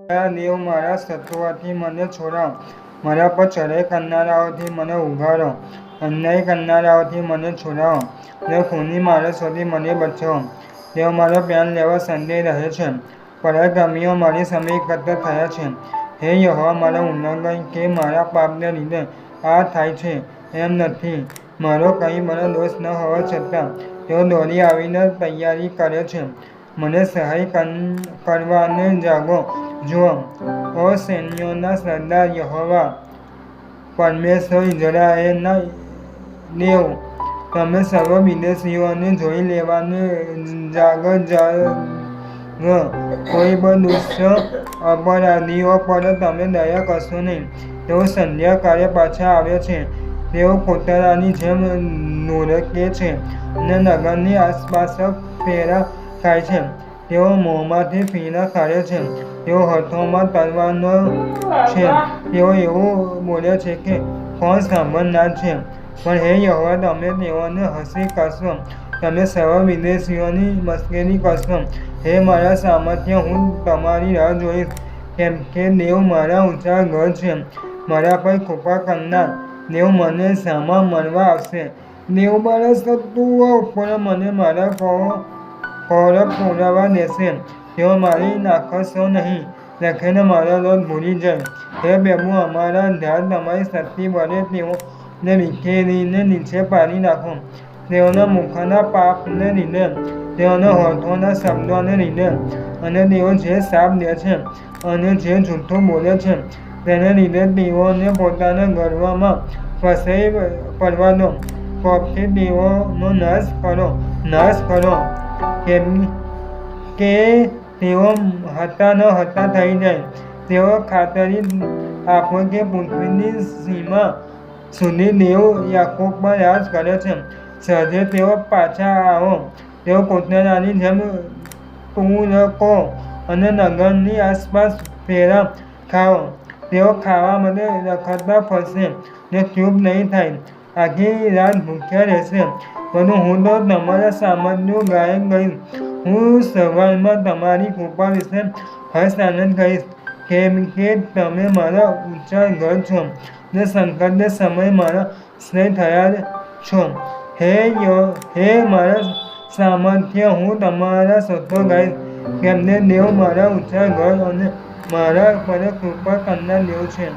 દેવ મારા શત્રુઓથી મને છોડાવો, મારા પર ચઢાઈ કરનારાઓથી મને ઉગારો, અન્યાય કરનારાઓથી મને છોડાવો અને ખૂની માણસોથી મને બચાવો. તેઓ મારો પ્રાણ લેવા સંદેહ રહે છે. પરાક્રમીઓ મારી સામે એકત્ર થયા છે. હે યહોવા, મારા ઉલ્લંઘન કે મારા પાપને લીધે આ થાય છે એમ નથી. મારો કંઈ પણ દોષ ન હોવા છતાં તેઓ દોડી આવીને તૈયારી કરે છે. મને સહાય કરવાને જાગો જુઓ, ઓ સૈન્યોના સરદાર યહોવા, પરમેશ્વર ઇઝરાયેલના દેવ. તમે સર્વ વિદેશીઓને જોઈ લેવાને જાગો. કોઈ પણ દુષ્ટ અપરાધીઓ પર તમે દયા કરશો નહીં. તેઓ સંધ્યાકાળે પાછા આવે છે. તેઓ કોતરાની જેમ લુઢકે છે અને નગરની આસપાસ ફેરા ખાય છે. તેઓ મોંમાંથી ફીણ કાઢે છે. તેઓ હાથોમાં તલવારો છે. તેઓ એવું બોલે છે કે કોણ સાંભળનાર છે? પણ હે યહોવા, તમે તેઓને હસી કરશો. તમે સર્વ વિદેશીઓની મશ્કરી કરશો. હે મારા સામર્થ્ય, હું તમારી રાહ જોઈશ, કેમ કે દેવ મારા ઊંચા ઘર છે. મારા પર કૃપા કરનાર દેવ મને સામા મળવા આવશે. દેવ મારા શત્રુઓ ઉપર મને મારા કોર પૂરવા દેશે. તેઓ મારી નાખશો નહીં, લખેલો મારો લોટ ભૂલી જાય. હે પ્રભુ, અમારા ધ્યાન તમારી શક્તિ વડે તેઓને વિખેરીને નીચે પાડી નાખો. તેઓના મુખના પાપને લીધે, તેઓના હોઠોના શબ્દોને લીધે અને તેઓ જે શાપ દે છે અને જે જૂઠું બોલે છે તેને લીધે તેઓને પોતાના ગર્વમાં ફસાઈ પડવા દો. કોપથી તેઓનો નાશ કરો, કેમ કે તેઓ હતા ન હતા થઈ જાય. તેઓ ખાતરી આપો કે પૃથ્વીની સીમા સુધી દેવ યાકૂબ પર રાજ કરે છે. સહજે તેઓ પાછા આવો. તેઓ કોતરાની જેમ લુઢકો અને નગરની આસપાસ ફેરા ખાઓ. તેઓ ખાવા માટે રખડતા ફરશે ને ચૂપ નહીં થાય. આખી રાત ભૂખ્યા રહેશે. પરંતુ હું તો તમારા સામર્થ્યનું ગાયન ગાઈશ. હું સવારમાં તમારી કૃપા વિશે હર્ષ આનંદ કરીશ, કેમ કે તમે મારા ઊંચા ઘર છો ને સંકટના સમયે મારા શ્રેય થયા છો. હે મારા સામર્થ્ય, હું તમારા સ્તોત્રો ગાઈશ, કેમ કે દેવ મારા ઊંચા ઘર અને મારા પર કૃપા કરનાર દેવ છે.